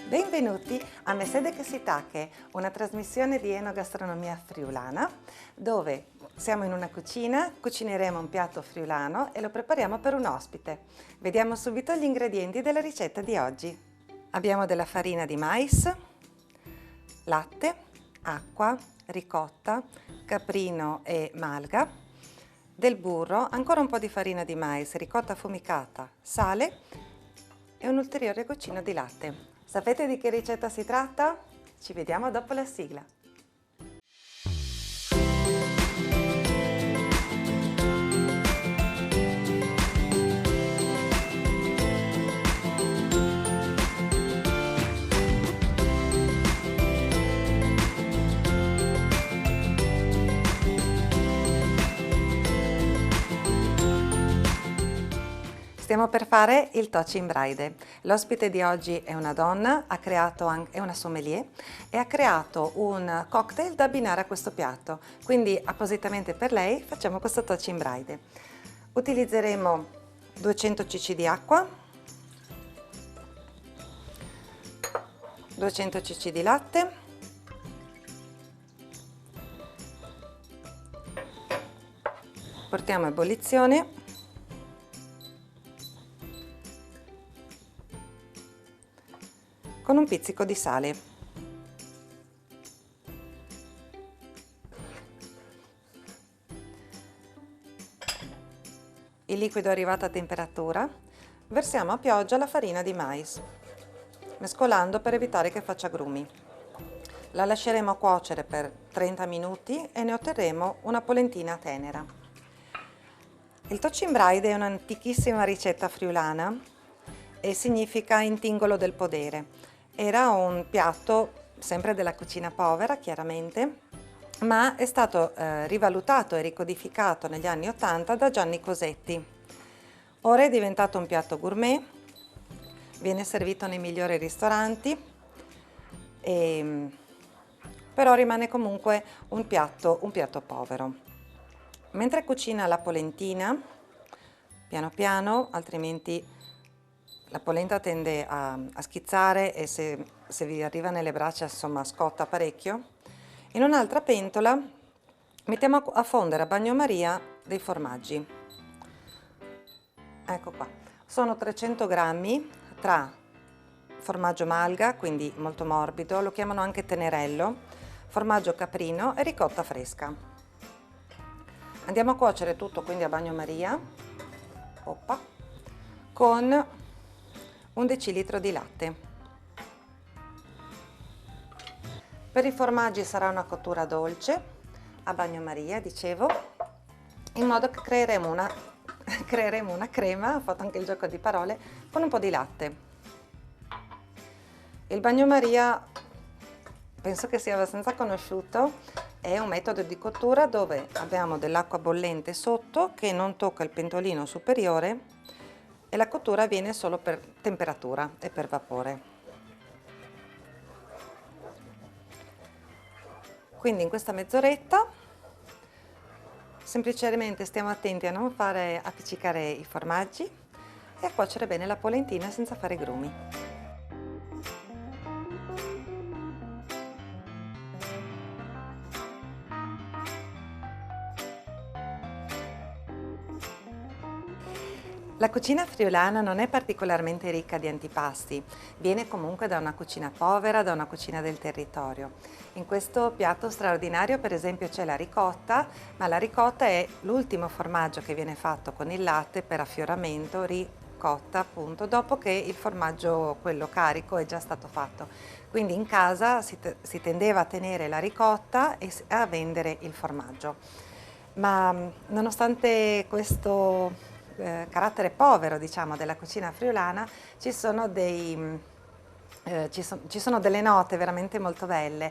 Benvenuti a Mesede che si tacche, una trasmissione di enogastronomia friulana dove siamo in una cucina, cucineremo un piatto friulano e lo prepariamo per un ospite. Vediamo subito gli ingredienti della ricetta di oggi. Abbiamo della farina di mais, latte, acqua, ricotta, caprino e malga, del burro, ancora un po' di farina di mais, ricotta affumicata, sale e un ulteriore goccino di latte. Sapete di che ricetta si tratta? Ci vediamo dopo la sigla. Stiamo per fare il Tocin Braide. L'ospite di oggi è una donna, è una sommelier e ha creato un cocktail da abbinare a questo piatto. Quindi appositamente per lei facciamo questo Tocin Braide. Utilizzeremo 200 cc di acqua, 200 cc di latte, portiamo a ebollizione. Con un pizzico di sale. Il liquido è arrivato a temperatura, versiamo a pioggia la farina di mais, mescolando per evitare che faccia grumi. La lasceremo cuocere per 30 minuti e ne otterremo una polentina tenera. Il Tocin Braide è un'antichissima ricetta friulana e significa intingolo del podere. Era un piatto sempre della cucina povera, chiaramente, ma è stato rivalutato e ricodificato negli anni '80 da Gianni Cosetti. Ora è diventato un piatto gourmet, viene servito nei migliori ristoranti, però rimane comunque un piatto povero. Mentre cucina la polentina, piano piano, altrimenti la polenta tende a schizzare e se vi arriva nelle braccia, insomma, scotta parecchio. In un'altra pentola mettiamo a fondere a bagnomaria dei formaggi. Ecco qua. Sono 300 grammi tra formaggio malga, quindi molto morbido, lo chiamano anche tenerello, formaggio caprino e ricotta fresca. Andiamo a cuocere tutto quindi a bagnomaria, con 1 decilitro di latte. Per i formaggi sarà una cottura dolce, a bagnomaria, dicevo, in modo che creeremo una crema, ho fatto anche il gioco di parole, con un po' di latte. Il bagnomaria penso che sia abbastanza conosciuto, è un metodo di cottura dove abbiamo dell'acqua bollente sotto che non tocca il pentolino superiore e la cottura avviene solo per temperatura e per vapore. Quindi in questa mezz'oretta semplicemente stiamo attenti a non fare appiccicare i formaggi e a cuocere bene la polentina senza fare grumi. La cucina friulana non è particolarmente ricca di antipasti, viene comunque da una cucina povera, da una cucina del territorio. In questo piatto straordinario per esempio c'è la ricotta, ma la ricotta è l'ultimo formaggio che viene fatto con il latte per affioramento, ricotta appunto, dopo che il formaggio, quello carico, è già stato fatto. Quindi in casa si tendeva a tenere la ricotta e a vendere il formaggio. Ma nonostante questo carattere povero, diciamo, della cucina friulana, ci sono delle note veramente molto belle.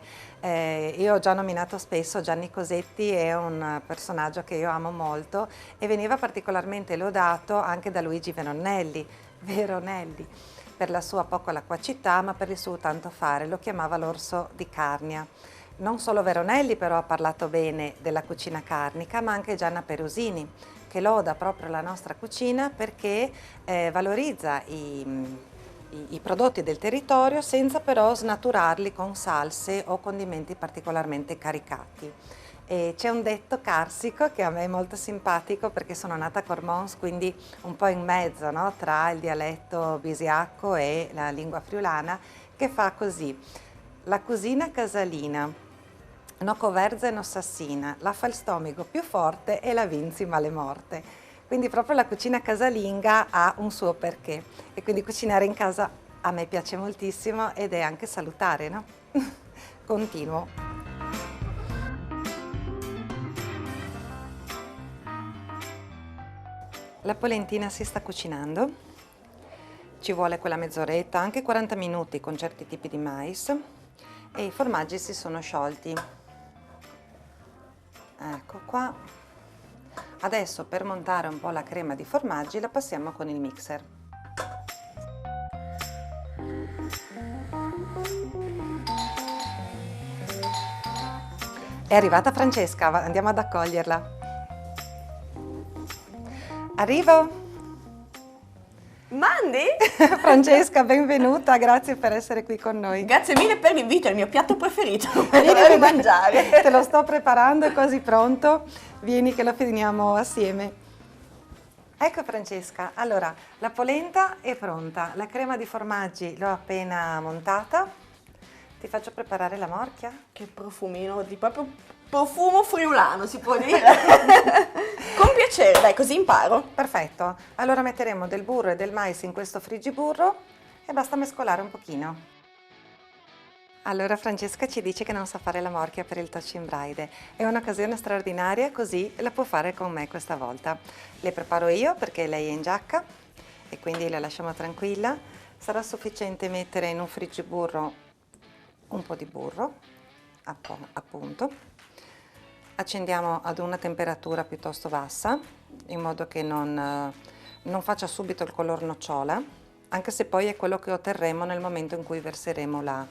Io ho già nominato spesso Gianni Cosetti, è un personaggio che io amo molto e veniva particolarmente lodato anche da Luigi Veronelli, per la sua poco loquacità ma per il suo tanto fare, lo chiamava l'orso di Carnia. Non solo Veronelli però ha parlato bene della cucina carnica, ma anche Gianna Perusini, che loda proprio la nostra cucina perché valorizza i prodotti del territorio senza però snaturarli con salse o condimenti particolarmente caricati. E c'è un detto carsico che a me è molto simpatico perché sono nata a Cormons, quindi un po' in mezzo, no, tra il dialetto bisiacco e la lingua friulana, che fa così: la cusina casalina no coverza e no sassina, la fa il stomaco più forte e la vinzi male morte. Quindi proprio la cucina casalinga ha un suo perché e quindi cucinare in casa a me piace moltissimo ed è anche salutare, no? Continuo. La polentina si sta cucinando, ci vuole quella mezz'oretta, anche 40 minuti con certi tipi di mais e i formaggi si sono sciolti. Ecco qua. Adesso per montare un po' la crema di formaggi la passiamo con il mixer. È arrivata Francesca, andiamo ad accoglierla. Arrivo! Mandi? Francesca, benvenuta, grazie per essere qui con noi. Grazie mille per l'invito, è il mio piatto preferito. Vieni Vorrei che mangiare. te lo sto preparando, è quasi pronto. Vieni che lo finiamo assieme. Ecco Francesca, allora la polenta è pronta, la crema di formaggi l'ho appena montata. Ti faccio preparare la morchia? Che profumino, di proprio profumo friulano si può dire. Con piacere, dai, così imparo. Perfetto, allora metteremo del burro e del mais in questo friggiburro e basta mescolare un pochino. Allora Francesca ci dice che non sa fare la morchia per il Touch in Braide. È un'occasione straordinaria, così la può fare con me questa volta. Le preparo io perché lei è in giacca e quindi la lasciamo tranquilla. Sarà sufficiente mettere in un friggiburro un po' di burro, appunto. Accendiamo ad una temperatura piuttosto bassa, in modo che non faccia subito il color nocciola, anche se poi è quello che otterremo nel momento in cui verseremo la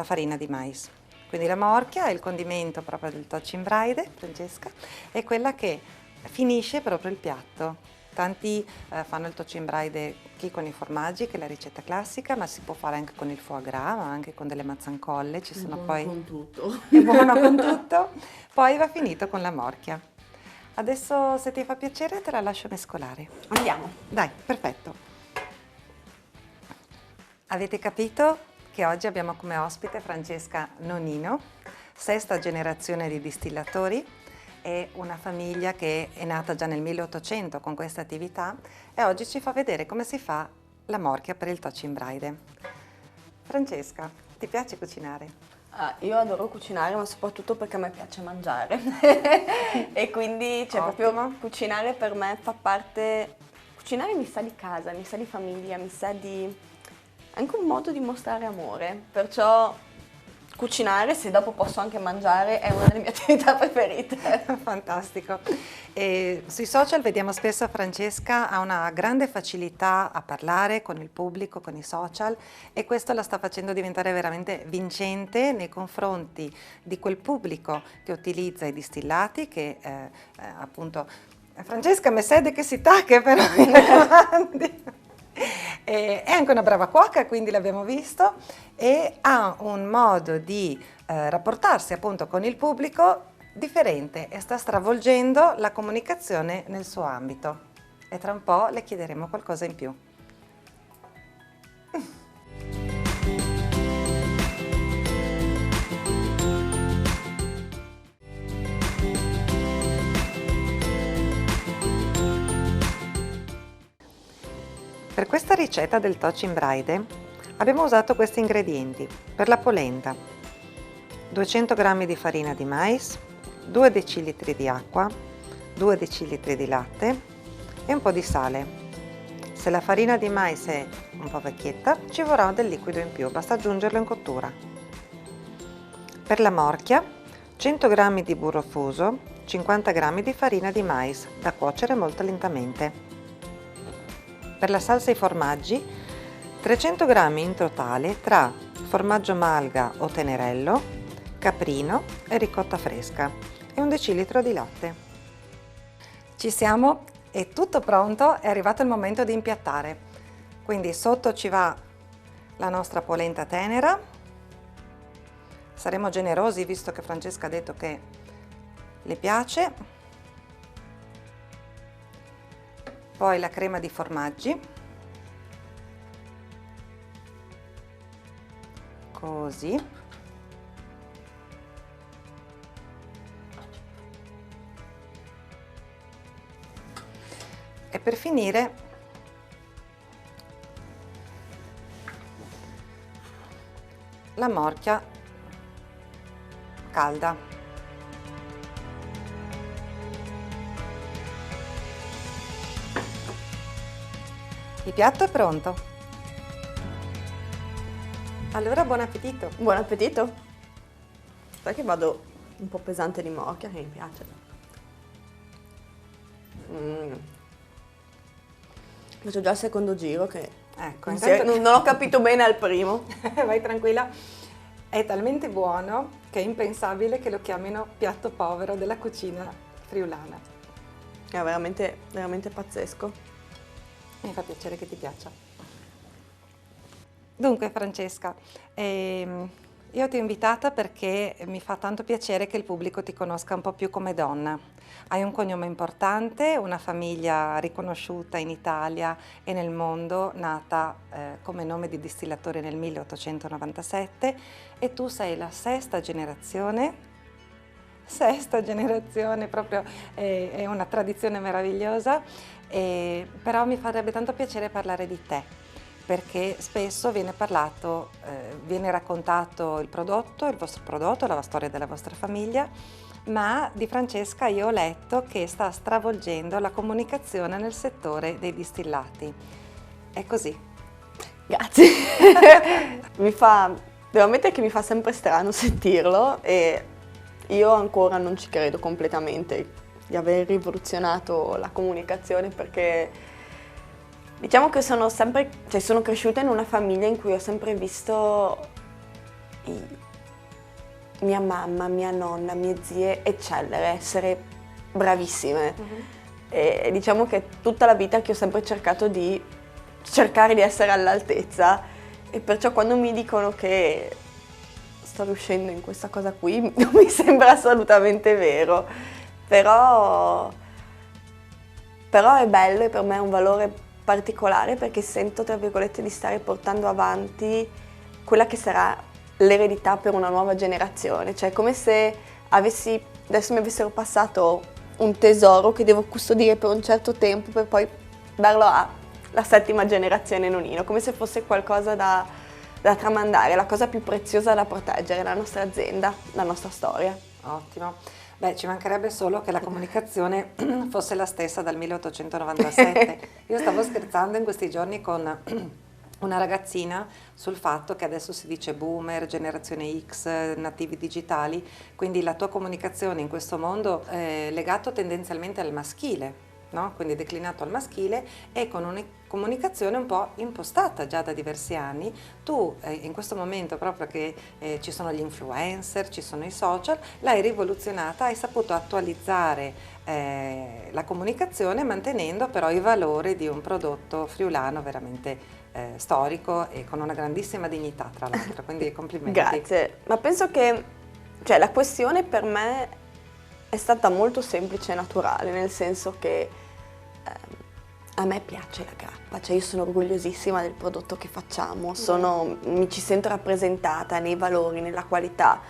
farina di mais. Quindi la morchia è il condimento proprio del Touch in Braide, Francesca, è quella che finisce proprio il piatto. Tanti fanno il Touch in Braide chi con i formaggi, che è la ricetta classica, ma si può fare anche con il foie gras, ma anche con delle mazzancolle, ci sono poi... Con tutto. È buono con tutto, poi va finito con la morchia. Adesso, se ti fa piacere, te la lascio mescolare. Andiamo. Dai, perfetto. Avete capito che oggi abbiamo come ospite Francesca Nonino, sesta generazione di distillatori, è una famiglia che è nata già nel 1800 con questa attività e oggi ci fa vedere come si fa la morchia per il Touch in Braide. Francesca, ti piace cucinare? Io adoro cucinare, ma soprattutto perché a me piace mangiare. E quindi proprio cucinare per me fa parte... Cucinare mi sa di casa, mi sa di famiglia, mi sa di... anche un modo di mostrare amore. Perciò cucinare, se dopo posso anche mangiare, è una delle mie attività preferite. Fantastico. E sui social vediamo spesso Francesca ha una grande facilità a parlare con il pubblico, con i social, e questo la sta facendo diventare veramente vincente nei confronti di quel pubblico che utilizza i distillati, che appunto... Francesca mi sede che si tacca però in avanti. È anche una brava cuoca, quindi l'abbiamo visto, e ha un modo di rapportarsi appunto con il pubblico differente e sta stravolgendo la comunicazione nel suo ambito. E tra un po' le chiederemo qualcosa in più. Per questa ricetta del Touch in Braide abbiamo usato questi ingredienti. Per la polenta: 200 g di farina di mais, 2 decilitri di acqua, 2 decilitri di latte e un po' di sale. Se la farina di mais è un po' vecchietta, ci vorrà del liquido in più, basta aggiungerlo in cottura. Per la morchia: 100 g di burro fuso, 50 g di farina di mais da cuocere molto lentamente. Per la salsa ai formaggi: 300 g in totale tra formaggio malga o tenerello, caprino e ricotta fresca e 1 decilitro di latte. Ci siamo, è tutto pronto, è arrivato il momento di impiattare. Quindi sotto ci va la nostra polenta tenera. Saremo generosi visto che Francesca ha detto che le piace. Poi la crema di formaggi. Così. E per finire la morchia calda. Il piatto è pronto. Allora buon appetito! Buon appetito! Sai che vado un po' pesante di morchia, che mi piace. Faccio già il secondo giro che Ecco, non ho capito bene al primo. vai tranquilla. È talmente buono che è impensabile che lo chiamino piatto povero della cucina friulana. È veramente, veramente pazzesco. Mi fa piacere che ti piaccia. Dunque Francesca, io ti ho invitata perché mi fa tanto piacere che il pubblico ti conosca un po' più come donna. Hai un cognome importante, una famiglia riconosciuta in Italia e nel mondo, nata come nome di distillatore nel 1897, e tu sei la sesta generazione, proprio è una tradizione meravigliosa, però mi farebbe tanto piacere parlare di te, perché spesso viene parlato, viene raccontato il vostro prodotto, la storia della vostra famiglia, ma di Francesca io ho letto che sta stravolgendo la comunicazione nel settore dei distillati. È così? Grazie. Devo ammettere che mi fa sempre strano sentirlo e io ancora non ci credo completamente di aver rivoluzionato la comunicazione, perché diciamo che sono cresciuta in una famiglia in cui ho sempre visto mia mamma, mia nonna, mie zie eccellere, essere bravissime. E diciamo che tutta la vita che ho sempre cercato di essere all'altezza, e perciò quando mi dicono che sto riuscendo in questa cosa qui non mi sembra assolutamente vero, però è bello e per me è un valore particolare, perché sento, tra virgolette, di stare portando avanti quella che sarà l'eredità per una nuova generazione, cioè come se adesso mi avessero passato un tesoro che devo custodire per un certo tempo per poi darlo alla settima generazione nonino, come se fosse qualcosa da tramandare, la cosa più preziosa da proteggere, la nostra azienda, la nostra storia. Ottimo. Beh, ci mancherebbe solo che la comunicazione fosse la stessa dal 1897. Io stavo scherzando in questi giorni con una ragazzina sul fatto che adesso si dice boomer, generazione X, nativi digitali, quindi la tua comunicazione in questo mondo è legato tendenzialmente al maschile, no? Quindi declinato al maschile e con una comunicazione un po' impostata già da diversi anni. Tu in questo momento, proprio che ci sono gli influencer, ci sono i social, l'hai rivoluzionata, hai saputo attualizzare la comunicazione mantenendo però i valori di un prodotto friulano veramente storico e con una grandissima dignità, tra l'altro, quindi complimenti. Grazie, ma penso che la questione per me è stata molto semplice e naturale, nel senso che a me piace la grappa, cioè io sono orgogliosissima del prodotto che facciamo, mi ci sento rappresentata nei valori, nella qualità,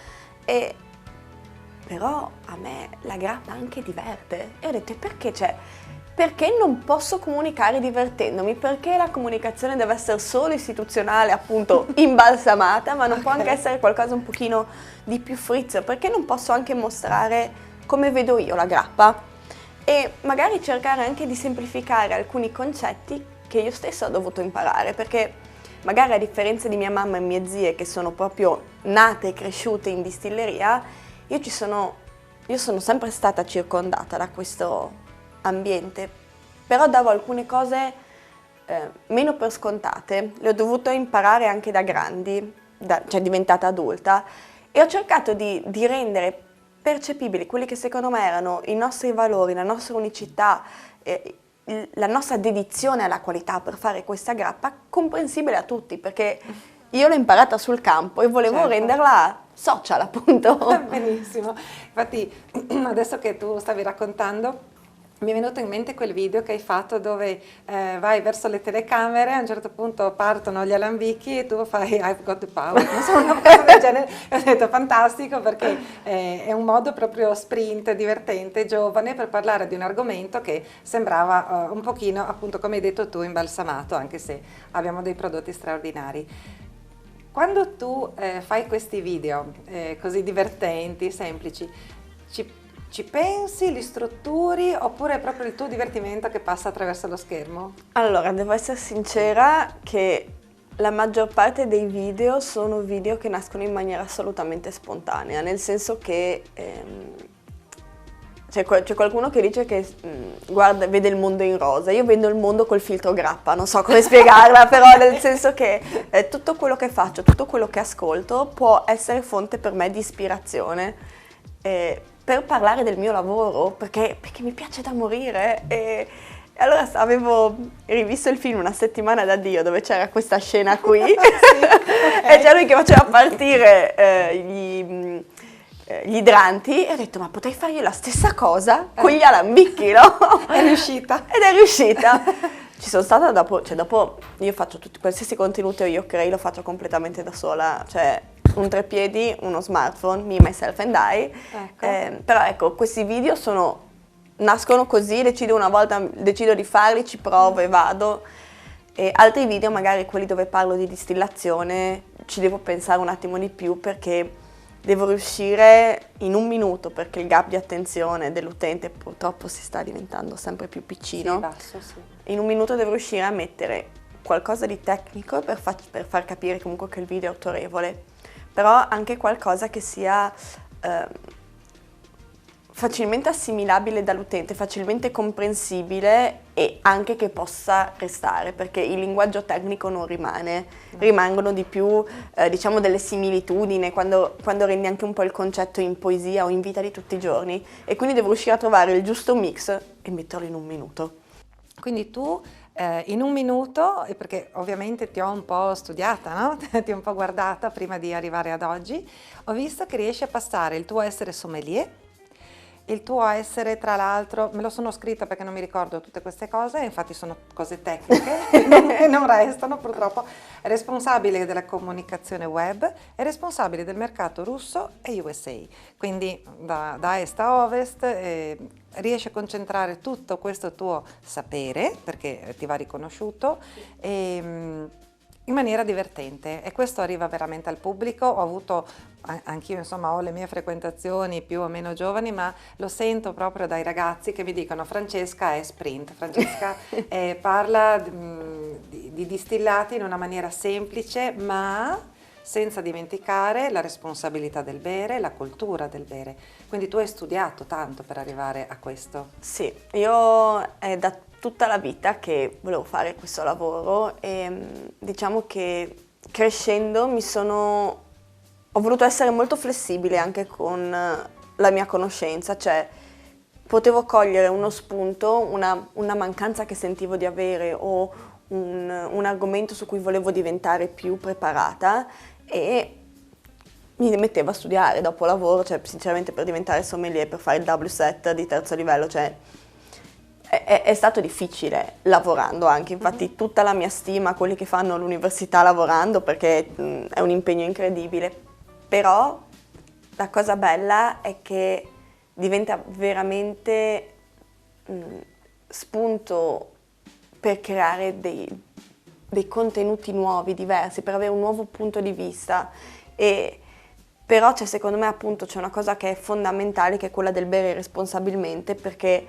però a me la grappa anche diverte. E ho detto, perché non posso comunicare divertendomi? Perché la comunicazione deve essere solo istituzionale, appunto imbalsamata, ma non può anche essere qualcosa un pochino di più frizzo? Perché non posso anche mostrare come vedo io la grappa? E magari cercare anche di semplificare alcuni concetti che io stessa ho dovuto imparare, perché magari a differenza di mia mamma e mie zie, che sono proprio nate e cresciute in distilleria, io sono sempre stata circondata da questo ambiente, però davo alcune cose meno per scontate, le ho dovute imparare anche da grandi, cioè diventata adulta, e ho cercato di rendere percepibili quelli che secondo me erano i nostri valori, la nostra unicità, la nostra dedizione alla qualità per fare questa grappa comprensibile a tutti, perché io l'ho imparata sul campo e volevo renderla social, appunto. Benissimo. Infatti, adesso che tu stavi raccontando, mi è venuto in mente quel video che hai fatto dove vai verso le telecamere, a un certo punto partono gli alambicchi e tu fai I've got the power, non so, una cosa del genere. E ho detto fantastico, perché è un modo proprio sprint, divertente, giovane, per parlare di un argomento che sembrava un pochino, appunto come hai detto tu, imbalsamato, anche se abbiamo dei prodotti straordinari. Quando tu fai questi video così divertenti, semplici, ci pensi, li strutturi, oppure è proprio il tuo divertimento che passa attraverso lo schermo? Allora, devo essere sincera che la maggior parte dei video sono video che nascono in maniera assolutamente spontanea, nel senso che c'è qualcuno che dice che guarda, vede il mondo in rosa, io vedo il mondo col filtro grappa, non so come spiegarla, però nel senso che tutto quello che faccio, tutto quello che ascolto può essere fonte per me di ispirazione. Per parlare del mio lavoro, perché mi piace da morire. E allora avevo rivisto il film Una settimana d'addio, dove c'era questa scena qui, sì, okay. E c'era lui che faceva partire gli idranti, e ho detto ma potrei fare io la stessa cosa con gli alambicchi, no? È riuscita. Ed è riuscita. Ci sono stata dopo io faccio qualsiasi contenuto io crei lo faccio completamente da sola, cioè un treppiedi, uno smartphone, me, myself and I, ecco. Però ecco, questi video nascono così, decido di farli, ci provo e vado, e altri video, magari quelli dove parlo di distillazione, ci devo pensare un attimo di più, perché devo riuscire in un minuto, perché il gap di attenzione dell'utente purtroppo si sta diventando sempre più piccino, sì, basso, sì. In un minuto devo riuscire a mettere qualcosa di tecnico per far capire comunque che il video è autorevole, però anche qualcosa che sia facilmente assimilabile dall'utente, facilmente comprensibile, e anche che possa restare, perché il linguaggio tecnico non rimane, rimangono di più diciamo delle similitudini, quando rendi anche un po' il concetto in poesia o in vita di tutti i giorni, e quindi devo riuscire a trovare il giusto mix e metterlo in un minuto. Quindi tu in un minuto, perché ovviamente ti ho un po' studiata, no? Ti ho un po' guardata prima di arrivare ad oggi, ho visto che riesci a passare il tuo essere sommelier, il tuo essere, tra l'altro, me lo sono scritta perché non mi ricordo tutte queste cose, infatti sono cose tecniche che non restano purtroppo, responsabile della comunicazione web e responsabile del mercato russo e USA, quindi da est a ovest. Riesci a concentrare tutto questo tuo sapere, perché ti va riconosciuto, in maniera divertente, e questo arriva veramente al pubblico. Ho avuto, anch'io insomma ho le mie frequentazioni più o meno giovani, ma lo sento proprio dai ragazzi che mi dicono Francesca è sprint, Francesca parla di distillati in una maniera semplice, ma senza dimenticare la responsabilità del bere, la cultura del bere. Quindi tu hai studiato tanto per arrivare a questo. Sì, io è da tutta la vita che volevo fare questo lavoro, e diciamo che crescendo ho voluto essere molto flessibile anche con la mia conoscenza, cioè potevo cogliere uno spunto, una mancanza che sentivo di avere, o un argomento su cui volevo diventare più preparata, e mi mettevo a studiare dopo lavoro, cioè sinceramente per diventare sommelier, per fare il WSET di terzo livello, cioè è stato difficile lavorando anche, infatti tutta la mia stima a quelli che fanno l'università lavorando, perché è un impegno incredibile, però la cosa bella è che diventa veramente spunto per creare dei contenuti nuovi, diversi, per avere un nuovo punto di vista. Però secondo me appunto c'è una cosa che è fondamentale, che è quella del bere responsabilmente, perché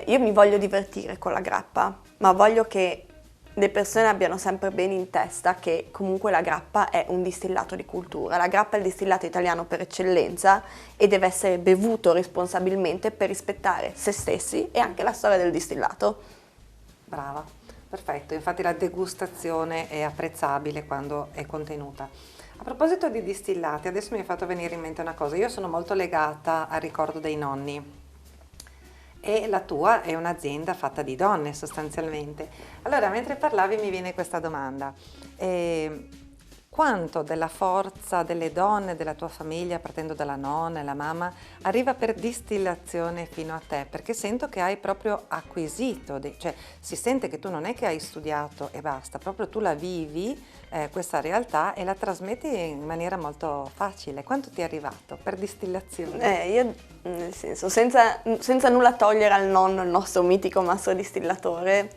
io mi voglio divertire con la grappa, ma voglio che le persone abbiano sempre bene in testa che comunque la grappa è un distillato di cultura. La grappa è il distillato italiano per eccellenza e deve essere bevuto responsabilmente per rispettare se stessi e anche la storia del distillato. Brava, perfetto, infatti la degustazione è apprezzabile quando è contenuta. A proposito di distillati, adesso mi è fatto venire in mente una cosa, io sono molto legata al ricordo dei nonni E la tua è un'azienda fatta di donne sostanzialmente. Allora, mentre parlavi mi viene questa domanda. Quanto della forza delle donne della tua famiglia, partendo dalla nonna e la mamma, arriva per distillazione fino a te? Perché sento che hai proprio acquisito, cioè si sente che tu non è che hai studiato e basta, proprio tu la vivi questa realtà e la trasmetti in maniera molto facile. Quanto ti è arrivato per distillazione? Io, nel senso, senza nulla togliere al nonno, il nostro mitico mastro distillatore,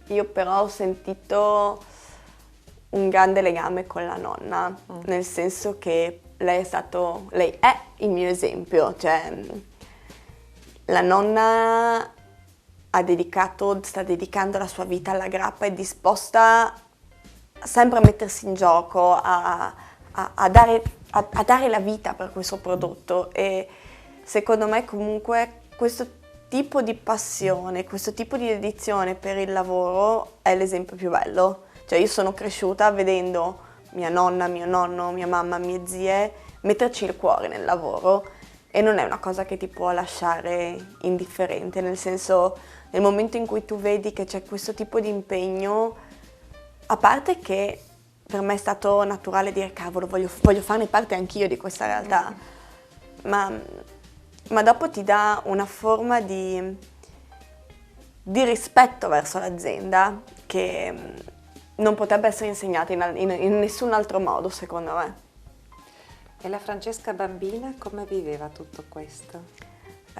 io però ho sentito un grande legame con la nonna, nel senso che lei è il mio esempio, cioè la nonna sta dedicando la sua vita alla grappa, è disposta sempre a mettersi in gioco, a dare la vita per questo prodotto, e secondo me comunque questo tipo di passione, questo tipo di dedizione per il lavoro è l'esempio più bello. Cioè io sono cresciuta vedendo mia nonna, mio nonno, mia mamma, mie zie metterci il cuore nel lavoro, e non è una cosa che ti può lasciare indifferente, nel senso, nel momento in cui tu vedi che c'è questo tipo di impegno, a parte che per me è stato naturale dire cavolo, voglio farne parte anch'io di questa realtà, ma dopo ti dà una forma di rispetto verso l'azienda che non potrebbe essere insegnata in nessun altro modo, secondo me. E la Francesca bambina come viveva tutto questo?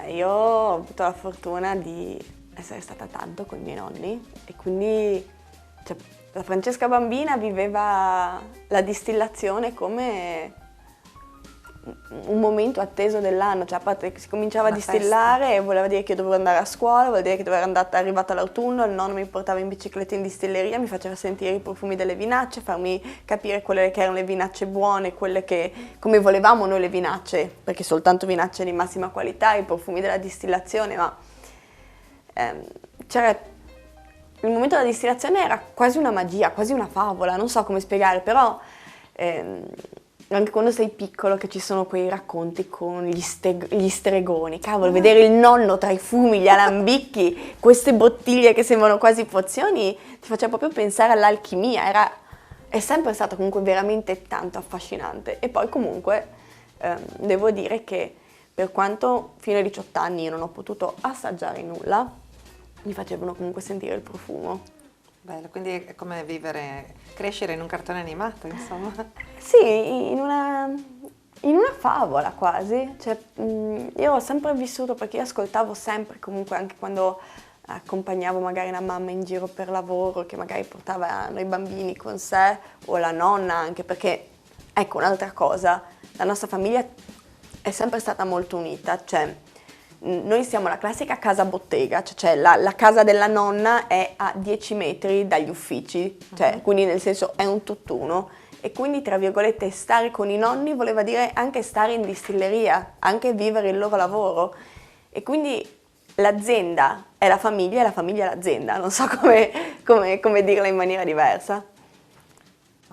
Io ho avuto la fortuna di essere stata tanto con i miei nonni, e quindi cioè, la Francesca bambina viveva la distillazione come un momento atteso dell'anno, cioè a parte che si cominciava a distillare e voleva dire che io dovevo andare a scuola, voleva dire che dovevo andare arrivato l'autunno, il nonno mi portava in bicicletta in distilleria, mi faceva sentire i profumi delle vinacce, farmi capire quelle che erano le vinacce buone, quelle che come volevamo noi le vinacce, perché soltanto vinacce di massima qualità, i profumi della distillazione, ma c'era il momento della distillazione era quasi una magia, quasi una favola, non so come spiegare, però anche quando sei piccolo che ci sono quei racconti con gli stregoni, cavolo, vedere il nonno tra i fumi, gli alambicchi, queste bottiglie che sembrano quasi pozioni, ti faceva proprio pensare all'alchimia, è sempre stato comunque veramente tanto affascinante. E poi comunque devo dire che per quanto fino ai 18 anni io non ho potuto assaggiare nulla, mi facevano comunque sentire il profumo. Bello, quindi è come crescere in un cartone animato, insomma. Sì, in una favola quasi. Cioè, io ho sempre vissuto, perché io ascoltavo sempre, comunque anche quando accompagnavo magari la mamma in giro per lavoro, che magari portava noi bambini con sé, o la nonna anche, perché, ecco, un'altra cosa, la nostra famiglia è sempre stata molto unita, cioè noi siamo la classica casa bottega, cioè la casa della nonna è a 10 metri dagli uffici, cioè, quindi nel senso è un tutt'uno, e quindi tra virgolette stare con i nonni voleva dire anche stare in distilleria, anche vivere il loro lavoro, e quindi l'azienda è la famiglia e la famiglia è l'azienda, non so come dirla in maniera diversa.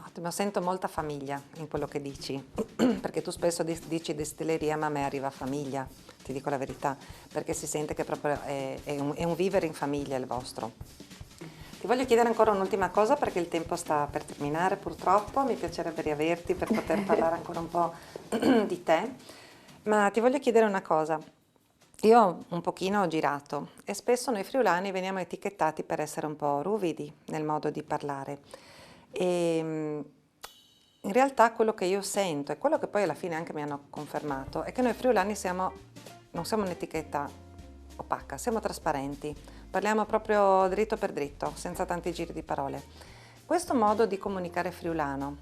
Ottimo, sento molta famiglia in quello che dici, perché tu spesso dici distilleria, ma a me arriva famiglia, ti dico la verità, perché si sente che proprio è un vivere in famiglia il vostro. Ti voglio chiedere ancora un'ultima cosa, perché il tempo sta per terminare purtroppo, mi piacerebbe riaverti per poter parlare ancora un po' di te, ma ti voglio chiedere una cosa. Io un pochino ho girato e spesso noi friulani veniamo etichettati per essere un po' ruvidi nel modo di parlare. E in realtà quello che io sento e quello che poi alla fine anche mi hanno confermato è che noi friulani non siamo un'etichetta opaca, siamo trasparenti, parliamo proprio dritto per dritto, senza tanti giri di parole. Questo modo di comunicare friulano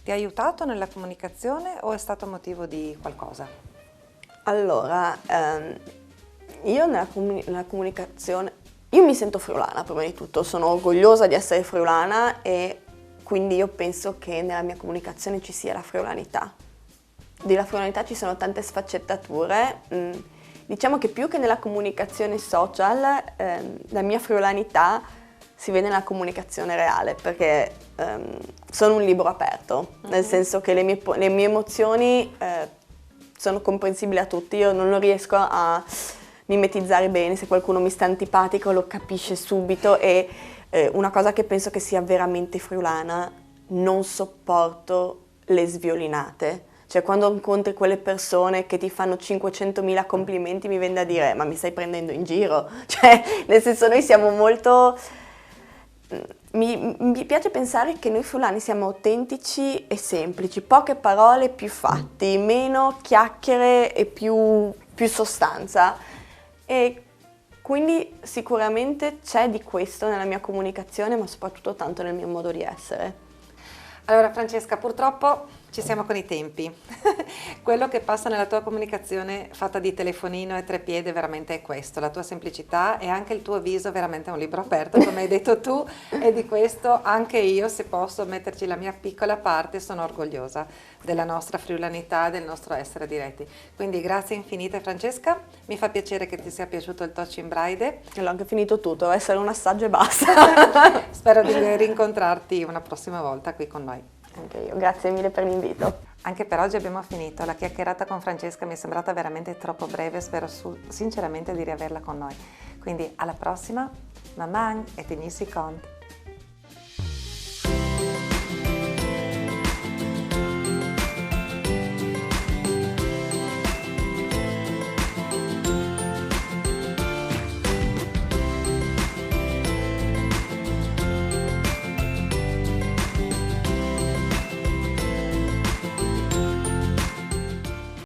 ti ha aiutato nella comunicazione o è stato motivo di qualcosa? Allora, io nella comunicazione, io mi sento friulana prima di tutto, sono orgogliosa di essere friulana, e quindi io penso che nella mia comunicazione ci sia la friulanità. Della friulanità ci sono tante sfaccettature, diciamo che più che nella comunicazione social, la mia friulanità si vede nella comunicazione reale, perché sono un libro aperto, nel senso che le mie emozioni sono comprensibili a tutti, io non riesco a mimetizzare bene, se qualcuno mi sta antipatico lo capisce subito e una cosa che penso che sia veramente friulana, non sopporto le sviolinate. Cioè quando incontri quelle persone che ti fanno 500.000 complimenti mi viene da dire ma mi stai prendendo in giro? Cioè nel senso noi siamo molto... Mi piace pensare che noi friulani siamo autentici e semplici, poche parole, più fatti, meno chiacchiere e più sostanza. E quindi sicuramente c'è di questo nella mia comunicazione, ma soprattutto tanto nel mio modo di essere. Allora Francesca, purtroppo ci siamo con i tempi. Quello che passa nella tua comunicazione fatta di telefonino e trepiede veramente è questo, la tua semplicità e anche il tuo viso veramente è un libro aperto, come hai detto tu, e di questo anche io, se posso metterci la mia piccola parte, sono orgogliosa della nostra friulanità, del nostro essere diretti. Quindi grazie infinite Francesca, mi fa piacere che ti sia piaciuto il Touch in Braide. E l'ho anche finito tutto, deve essere un assaggio e basta. Spero di rincontrarti una prossima volta qui con noi. Anche io, grazie mille per l'invito. Anche per oggi abbiamo finito, la chiacchierata con Francesca mi è sembrata veramente troppo breve, spero sinceramente di riaverla con noi. Quindi alla prossima, mamang e tenissi conto.